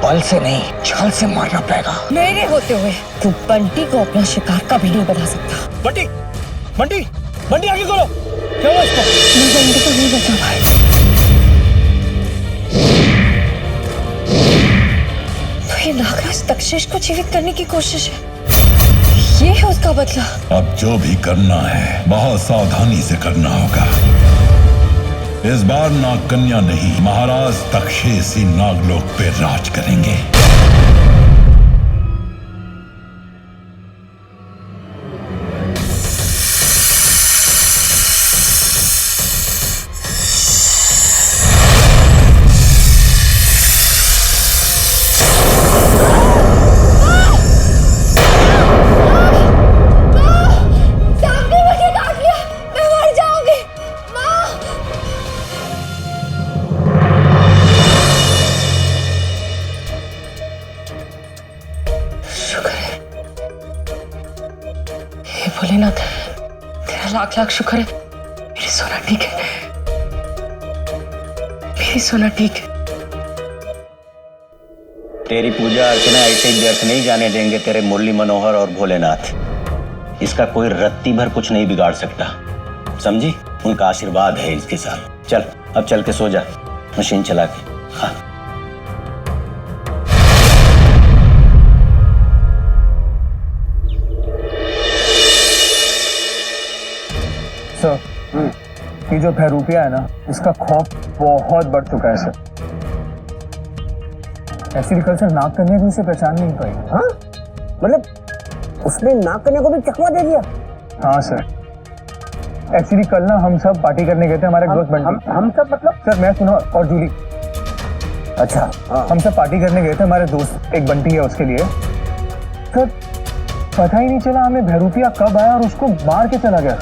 बल से नहीं, चाल से मारना पड़ेगा। मेरे होते हुए तू बंटी को अपना शिकार कभी नहीं बना सकता। बंटी, बंटी, बंटी आगे खोलो। क्या हुआ इसको? मैं बंटी को नहीं बचा पाई। तो ये नागराज तक्षेश को जीवित करने की कोशिश है। ये है उसका बदला। अब जो भी करना है बहुत सावधानी से करना होगा। इस बार नाग कन्या नहीं, महाराज तक्षेश ही नागलोक पे राज करेंगे। भोलेनाथ, तेरा लाख लाख शुक्र है। मेरी सोना ठीक है, मेरी सोना ठीक है। तेरी पूजा अर्चना ऐसे ही व्यर्थ नहीं जाने देंगे तेरे मुरली मनोहर और भोलेनाथ। इसका कोई रत्ती भर कुछ नहीं बिगाड़ सकता, समझी? उनका आशीर्वाद है इसके साथ। चल अब चल के सो जा, मशीन चला के। हाँ सर, ये जो बहरूपिया है ना, इसका खौफ बहुत बढ़ चुका है सर। एक्चुअली कल सर नाग कन्या भी उसे पहचान नहीं पाई। हाँ? मतलब उसने नाग कन्या को भी चकमा दे दिया? हाँ सर, एक्चुअली कल ना हम सब पार्टी करने गए थे हमारे दोस्त बंटी। हम सब मतलब? सर मैं सुनो, और जूली। अच्छा हाँ। हम सब पार्टी करने गए थे, हमारे दोस्त एक बंटी है उसके लिए। सर पता ही नहीं चला हमें बहरूपिया कब आया और उसको मार के चला गया।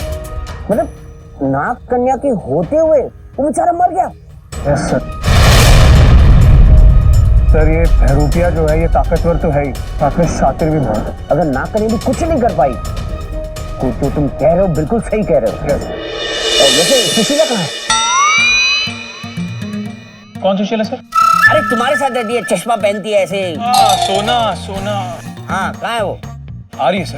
मतलब नाग कन्या की होते हुए वो बेचारा मर गया? Yes sir. सर ये बहरूपिया जो है ये ताकतवर तो है ही, साथ में शातिर भी बहुत है। अगर नाग कन्या भी कुछ नहीं कर पाई तो जो तुम कह रहे हो बिल्कुल सही कह रहे हो। और वैसे सुशीला कहाँ है? कौन सुशीला सर? अरे तुम्हारे साथ रहती है, चश्मा पहनती है ऐसे। सोना सोना। हाँ कहाँ है वो? आ रही है सर,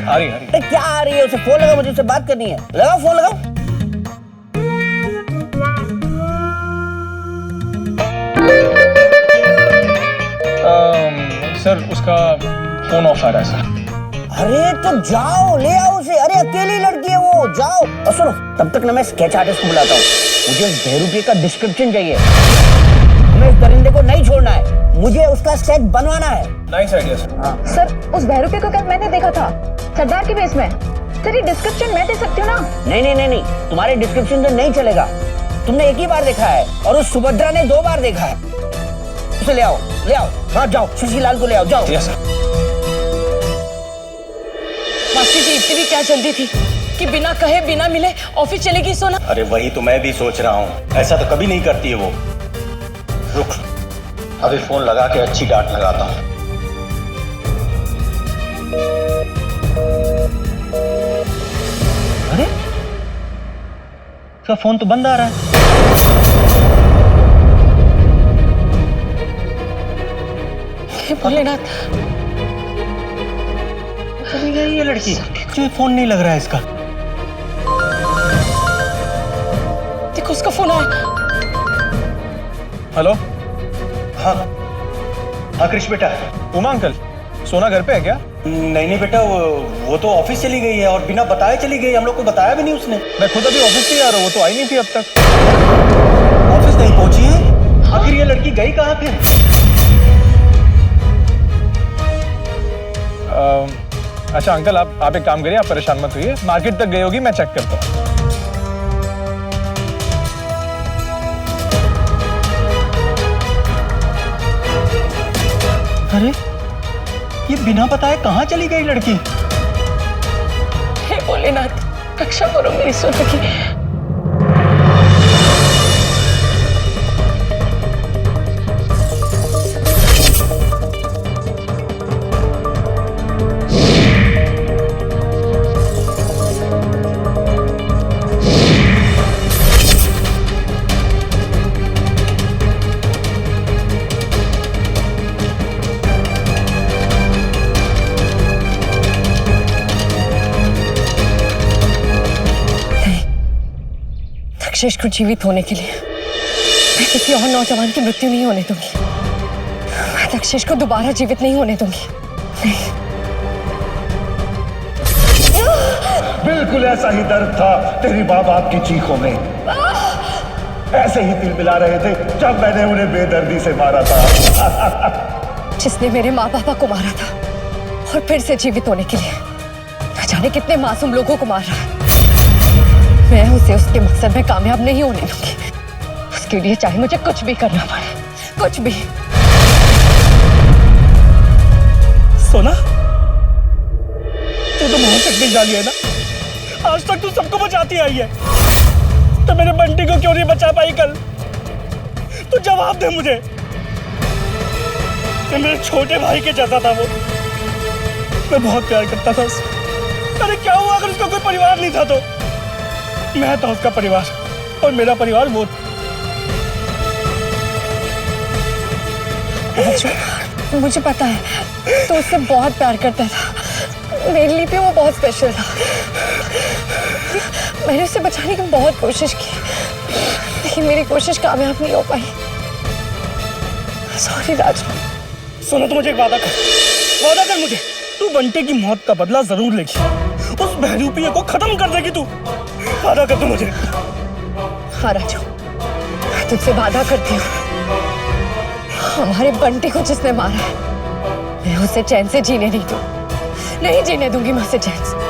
आ रही है। अरे क्या आ रही है? उसे फोन लगाओ, मुझे उससे बात करनी है। लगाओ फोन लगाओ। सर उसका फोन ऑफ आ रहा है सर। अरे तो जाओ ले आओ उसे। अरे अकेली लड़की है वो, जाओ। और सुनो, तब तक ना मैं स्केच आर्टिस्ट को बुलाता हूँ। मुझे उस बहरूपिया का डिस्क्रिप्शन चाहिए। हमें इस दरिंदे को नहीं छोड़ना है, मुझे उसका स्केच बनवाना है। Nice idea sir. सर उस बहरूपिया को कल मैंने देखा था सरदार के बेस में। सर ये डिस्क्रिप्शन मैं दे सकती हूँ ना? नहीं नहीं नहीं नहीं, तुम्हारे डिस्क्रिप्शन से नहीं चलेगा। तुमने एक ही बार देखा है और उस सुभद्रा ने 2 बार देखा है। उसे ले आओ, ले आओ। हाँ जाओ, शशिलाल को ले आओ, जाओ। Yes sir. मास्टर जी इतनी भी क्या जल्दी थी कि बिना कहे बिना मिले ऑफिस चलेगी सोना? अरे वही तो मैं भी सोच रहा हूँ, ऐसा तो कभी नहीं करती है वो। रुक, अभी फोन लगा के अच्छी डांट लगाता हूँ। अरे उसका फोन तो बंद आ रहा है। भोलेनाथ, चली गई ये लड़की, क्यों फोन नहीं लग रहा है इसका? देखो उसका फोन आया। हेलो। हाँ हाँ कृष्ण बेटा। उमा अंकल, सोना घर पे है क्या? नहीं नहीं बेटा, वो तो ऑफिस चली गई है और बिना बताए चली गई। हम लोग को बताया भी नहीं उसने। मैं खुद अभी ऑफिस से ही आ रहा हूँ, वो तो आई नहीं थी अब तक। ऑफिस नहीं पहुंची है? आखिर ये लड़की गई कहाँ फिर? अच्छा अंकल, आप एक काम करिए, आप परेशान मत होइए। मार्केट तक गई होगी, मैं चेक करता हूँ। अरे ये बिना बताए कहाँ चली गई लड़की? हे भोलेनाथ, रक्षा करो मेरी सोना की। तक्षेश को जीवित होने के लिए मैं किसी और नौजवान की मृत्यु नहीं होने दूंगी। मैं तक्षेश को दोबारा जीवित नहीं होने दूंगी। नहीं। बिल्कुल ऐसा ही दर्द था तेरी माँ बाप की चीखों में। ऐसे ही दिल मिला रहे थे जब मैंने उन्हें बेदर्दी से मारा था। जिसने मेरे माँ पापा को मारा था और फिर से जीवित होने के लिए न जाने कितने मासूम लोगों को मार रहा है। मैं उसे उसके मकसद में कामयाब नहीं होने दूंगी। उसके लिए चाहे मुझे कुछ भी करना पड़े, कुछ भी। सोना, तू तो बहुत तकलीफ डाली है ना। आज तक तू सबको बचाती आई है, तो मेरे बंटी को क्यों नहीं बचा पाई कल? तू जवाब दे मुझे। कि मेरे छोटे भाई के जैसा था वो। मैं बहुत प्यार करता था उससे। अरे क्या हुआ अगर उसका कोई परिवार नहीं था तो? मैं था उसका परिवार और मेरा परिवार वो। मुझे पता है तो उससे बहुत प्यार करता था। मेरे लिए भी वो बहुत स्पेशल था। मैंने उसे बचाने की बहुत कोशिश की, लेकिन मेरी कोशिश कामयाब नहीं हो पाई। सॉरी राजू। सुनो, तू मुझे एक वादा कर मुझे। तू बंटी की मौत का बदला जरूर लेगी। उस बहरूपिया को खत्म कर देगी तू। वादा कर तू मुझे। हाँ राजू, मैं तुझसे वादा करती हूँ। हमारे बंटी को जिसने मारा है, मैं उसे चैन से जीने नहीं दूँ। नहीं जीने दूंगी मैं उसे चैन से।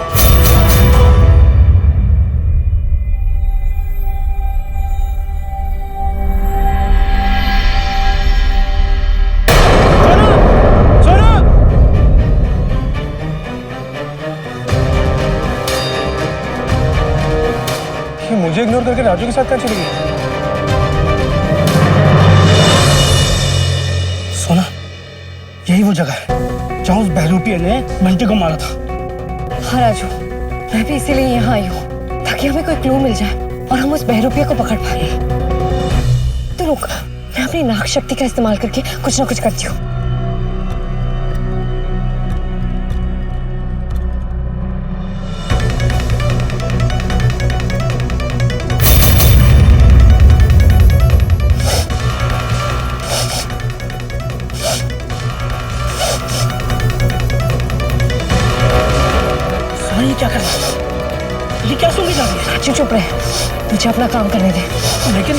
मुझे इग्नोर करके राजू के साथ कहाँ चली गई? सोना, यही वो जगह है जहाँ उस बहरूपिया ने बंटी को मारा था। हाँ राजू, मैं भी इसीलिए यहाँ आई हूँ ताकि हमें कोई क्लू मिल जाए और हम उस बहरूपिया को पकड़ पाए। तो रुक, मैं अपनी नाक शक्ति का इस्तेमाल करके कुछ ना कुछ करती हूँ। क्या कर रहा है? ये क्या सुन जा रही है? राजू चुप रहे, मुझे अपना काम करने दे। लेकिन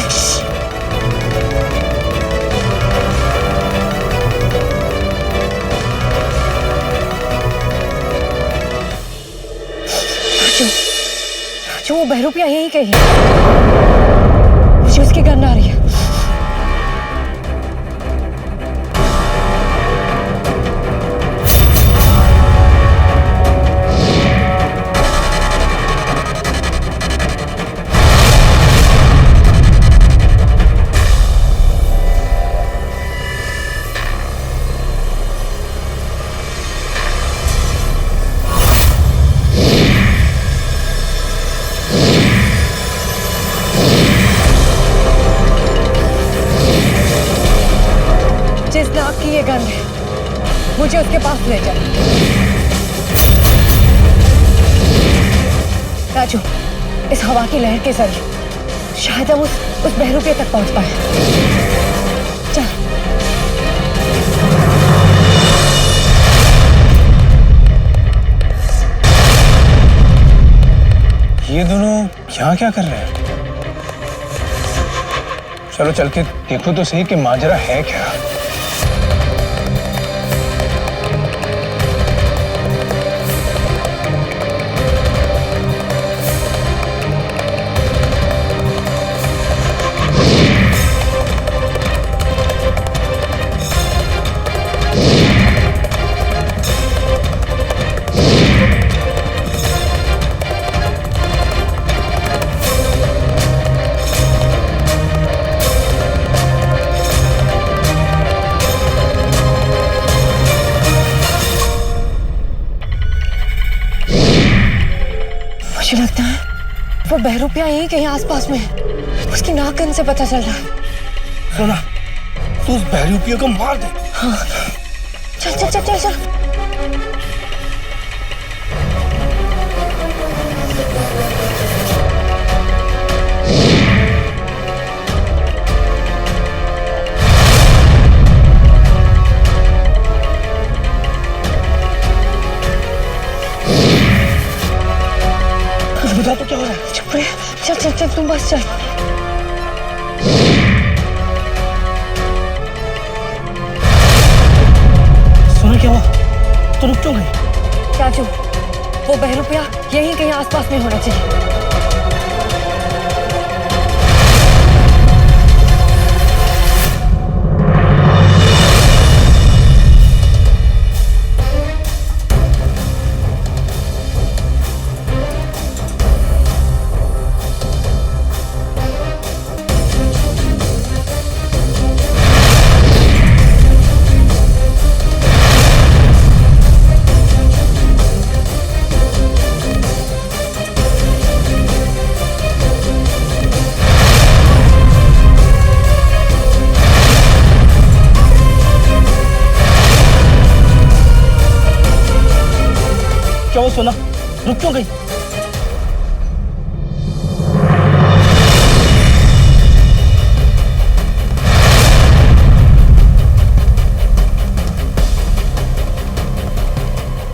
राजू, वो बहरूपिया यही कही है। मुझे उसकी गंध आ रही है। जिस नाग की ये गंध है, मुझे उसके पास ले जाए। राजू, इस हवा की लहर के जरिए शायद हम उस बहरूपिया तक पहुंच पाए। चल। ये दोनों यहाँ क्या कर रहे हैं? चलो चल के देखो तो सही कि माजरा है क्या। मुझे लगता है वो बहरूपिया यही कहीं आसपास में है। उसकी नाकन से पता चल रहा है। सोना, तू उस बहरूपिया को मार दे। हाँ, चल चल चल चल चल। चल तुम बस चल। सुना क्या हुआ? तो रुक क्यों गई? राजू, वो बहरूपिया यहीं कहीं आसपास में होना चाहिए। क्या वो सोना रुक क्यों गई?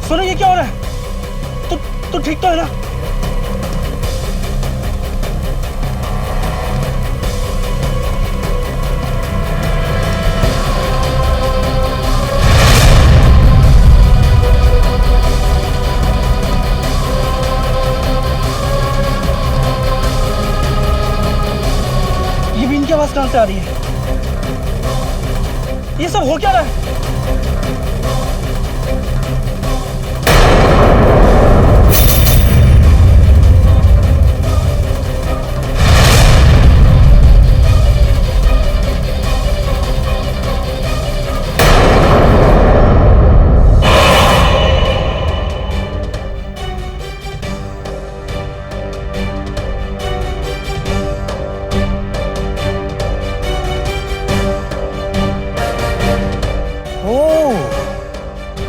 सोना ये क्या हो रहा है? तू ठीक तो है ना? इनकी आवाज कहां से आ रही है? ये सब हो क्या रहा है?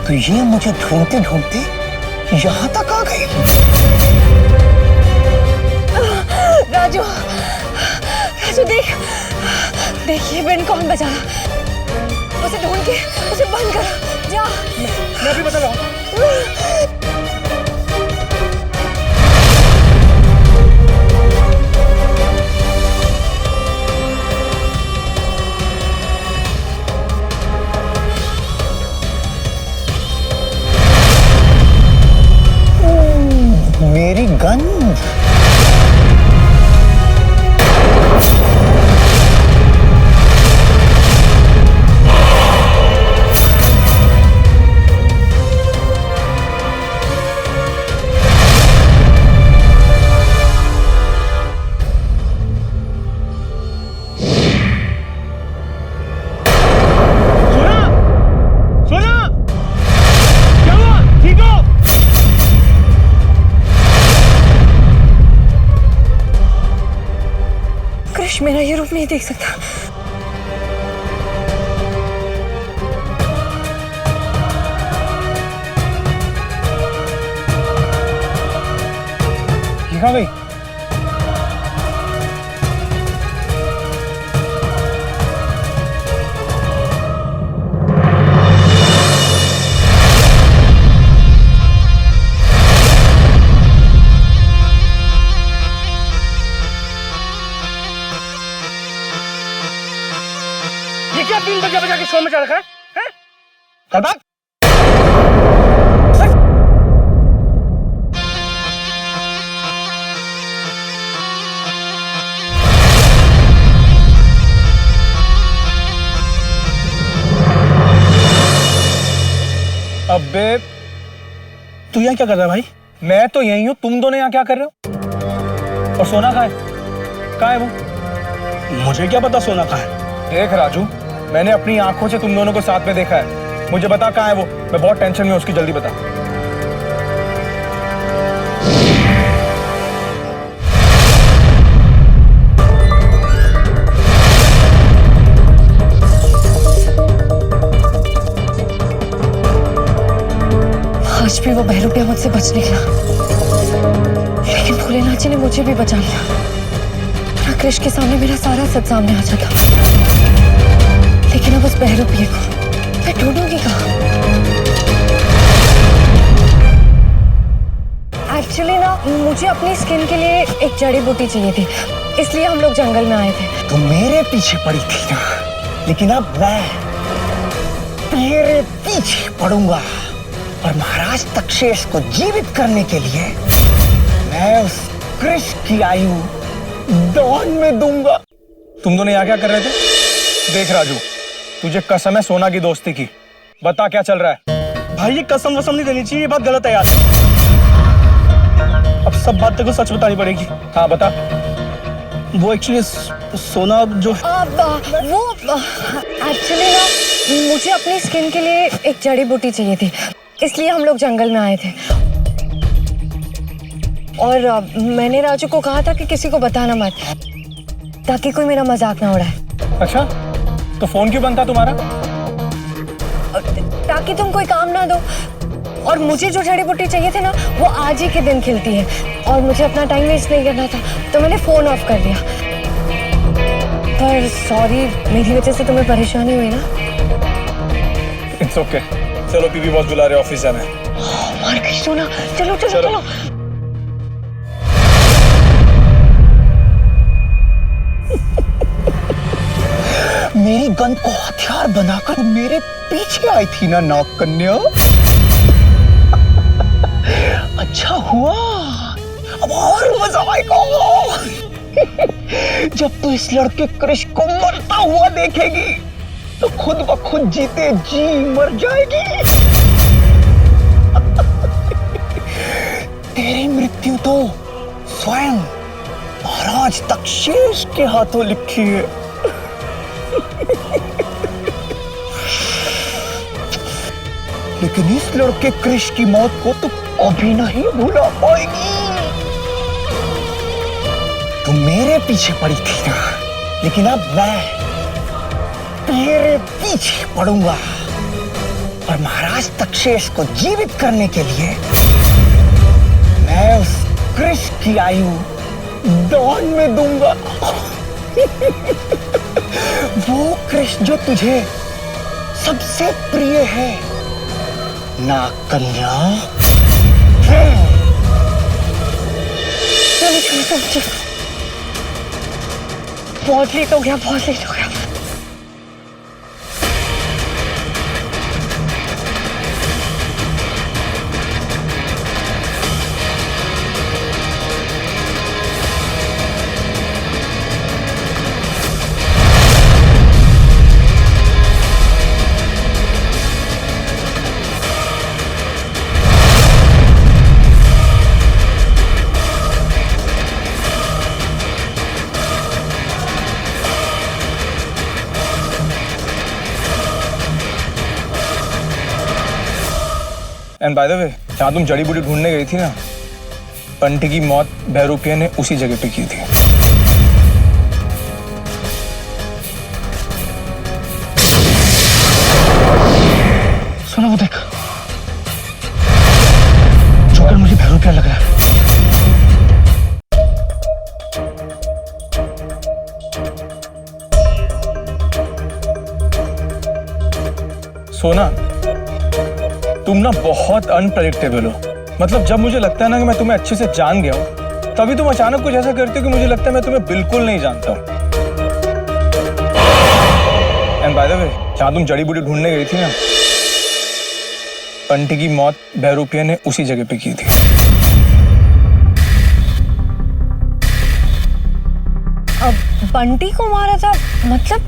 तो ये मुझे ढूंढते ढूंढते यहां तक आ गई। राजू, राजू देख ये बेन कौन बचा रहा? उसे ढूंढ के उसे बंद करो। जा। मैं भी बता रहा हूं। मेरी गन। मेरा ये रूप नहीं देख सकता। ये कहाँ गई? क्या 3 बजे के शो में चल रखा है? चल बात। अबे तू यहाँ क्या कर रहा है भाई? मैं तो यही हूँ, तुम दोनों यहाँ क्या कर रहे हो? और सोना कहाँ है? कहाँ है वो? मुझे क्या पता सोना कहाँ है? देख राजू, मैंने अपनी आंखों से तुम दोनों को साथ में देखा है। मुझे बता कहाँ है वो? मैं बहुत टेंशन में हूं, उसकी जल्दी बता। आज भी वो बहरूपिया मुझसे बच निकला, लेकिन भोलेनाथ जी ने मुझे भी बचा लिया। कृष्ण के सामने मेरा सारा सच सामने आ जाता, लेकिन अब उस बहरूपिये को मैं ढूंढूंगी कहाँ? एक्चुअली ना मुझे अपनी स्किन के लिए एक जड़ी बूटी चाहिए थी, इसलिए हम लोग जंगल में आए थे। तुम मेरे पीछे पड़ी थी ना, लेकिन अब मैं तेरे पीछे पड़ूंगा और महाराज तक्षेश को जीवित करने के लिए मैं उस कृष की आयु दान में दूंगा। तुम दोनों यहाँ क्या कर रहे थे? देख राजू, तुझे कसम है सोना की दोस्ती की, बता क्या चल रहा है? भाई ये कसम वसम नहीं देनी चाहिए, ये बात गलत है यार। अब सब बात तेरे को सच बतानी पड़ेगी। हाँ बता। वो एक्चुअली सोना जो वो एक्चुअली ना मुझे अपनी स्किन के लिए एक जड़ी बूटी चाहिए थी, इसलिए हम लोग जंगल में आए थे। और मैंने राजू को कहा था कि किसी को बताना मत, ताकि कोई मेरा मजाक ना उड़ाए। अच्छा, तो फोन क्यों बंद था तुम्हारा? ताकि तुम कोई काम ना दो। और मुझे जो जड़ी बूटी चाहिए थी ना, वो आज ही के दिन खिलती है और मुझे अपना टाइम वेस्ट नहीं करना था, तो मैंने फोन ऑफ कर दिया। पर सॉरी, मेरी वजह से तुम्हें परेशानी हुई ना? It's okay. चलो पीपी बॉस बुला रहे, ऑफिस जाना है। मार गई सोना, चलो चलो चलो। मेरी गन को हथियार बनाकर मेरे पीछे आई थी ना नाग कन्या। अच्छा हुआ, अब और मजा आएगा जब तू इस लड़के कृष को मरता हुआ देखेगी, तो खुद ब खुद जीते जी मर जाएगी। तेरी मृत्यु तो स्वयं महाराज तक्षेश के हाथों लिखी है। लेकिन इस लड़के कृष की मौत को तू कभी नहीं भूला पाएगी। तुम मेरे पीछे पड़ी थी ना, लेकिन अब मैं तेरे पीछे पड़ूंगा और महाराज तक्षेश को जीवित करने के लिए मैं उस कृष की आयु दान में दूंगा। वो कृष जो तुझे सबसे प्रिय है नाग कन्या। चलो चलो चलो, बहुत लेट हो गया, बहुत लेट हो गया। एंड बाय द वे, जहाँ तुम जड़ी बूटी ढूंढने गई थी ना, बंटी की मौत बहरूपिया ने उसी जगह पे की थी। सुनो वो देख, जोकर मुझे बहरूपिया लग रहा है। सोना, तुम ना बहुत अनप्रेडिक्टेबल हो। मतलब जब मुझे लगता है ना कि मैं तुम्हें अच्छे से जान गया हूं, तभी तुम अचानक कुछ ऐसा करते हो कि मुझे लगता है मैं तुम्हें बिल्कुल नहीं जानता हूं। एंड बाय द वे, जहां तुम जड़ी बूटी ढूंढने गई थी ना, बंटी की मौत बहरूपिया ने उसी जगह पे की थी। अब बंटी को मारा था? मतलब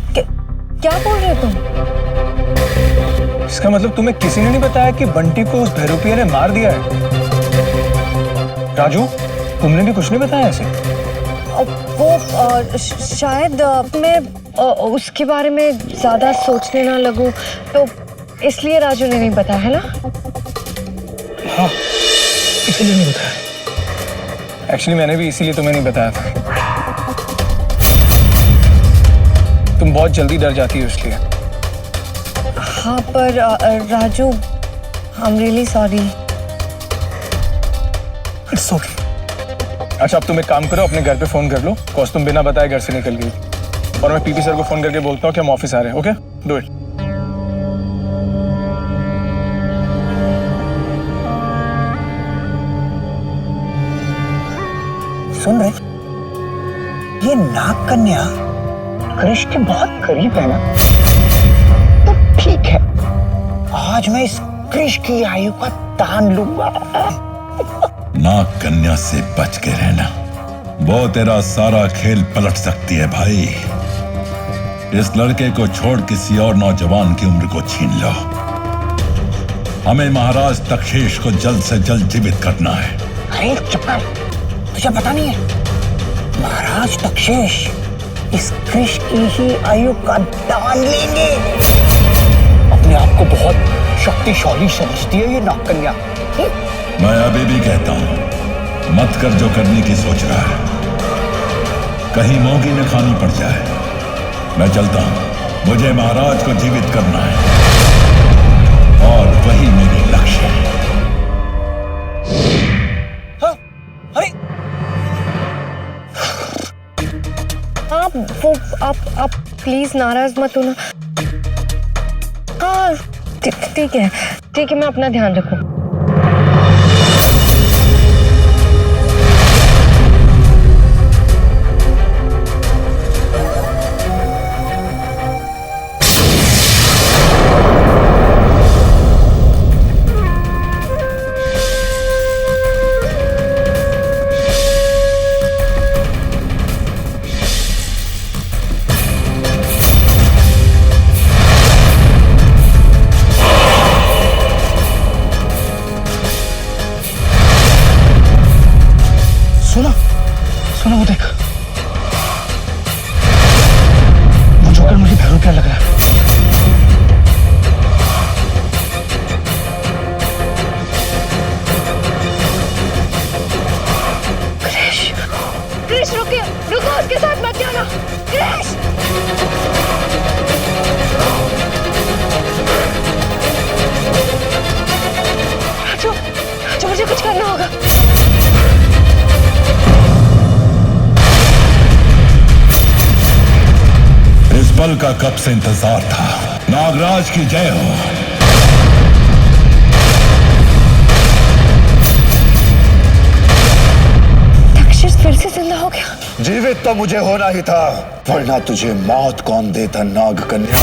क्या बोल रहे हो तुम? इसका मतलब तुम्हें किसी ने नहीं बताया कि बंटी को उस बहरूपिया ने मार दिया है? राजू, तुमने भी कुछ नहीं बताया ऐसे? वो शायद मैं उसके बारे में ज्यादा सोचने ना लगूं, तो इसलिए राजू ने नहीं बताया, है ना? हाँ, इसलिए नहीं बताया। एक्चुअली मैंने भी इसीलिए तुम्हें नहीं बताया था। तुम बहुत जल्दी डर जाती हो इसलिए। हाँ, पर Raju, I am really sorry. It's okay. अच्छा, अब तुम एक काम करो, अपने घर पे फोन कर लो, बिकॉज़ तुम बिना बताए घर से निकल गई। और मैं पीपी सर को फोन करके बोलता हूँ कि हम ऑफिस आ रहे हैं। Okay, do it. सुन रहे, ये नाग कन्या कृष के बहुत करीब है ना, तो ठीक है, आज मैं इस कृष की आयु का दान लूंगा। नाग कन्या से बच के रहना, वो तेरा सारा खेल पलट सकती है भाई। इस लड़के को छोड़ किसी और नौजवान की उम्र को छीन लो। हमें महाराज तक्षेश को जल्द से जल्द जीवित करना है। अरे चुप कर, तुझे पता नहीं है, महाराज तक्षेश इस कृष की ही आयु का दान लेंगे। अपने आप को बहुत शक्तिशाली समझती है ये नाग कन्या। मैं अभी भी कहता हूं, मत कर जो करने की सोच रहा है, कहीं मोगी न खानी पड़ जाए। मैं चलता हूं, मुझे महाराज को जीवित करना है और वही मेरे लक्ष्य है। हाँ, अरे आप प्लीज नाराज मत होना। हाँ ठीक है, मैं अपना ध्यान रखूं। सुनो वो देख, वो जोकर मुझे भैरूपिया लग रहा है। कृष रुकिए, रुको, उसके साथ मत जाना। कृष राजू, मुझे कुछ करना होगा। इस पल का कब से इंतजार था। नागराज की जय हो। तक्षेश फिर से जिंदा हो गया। जीवित तो मुझे होना ही था, वरना तुझे मौत कौन देता नाग कन्या।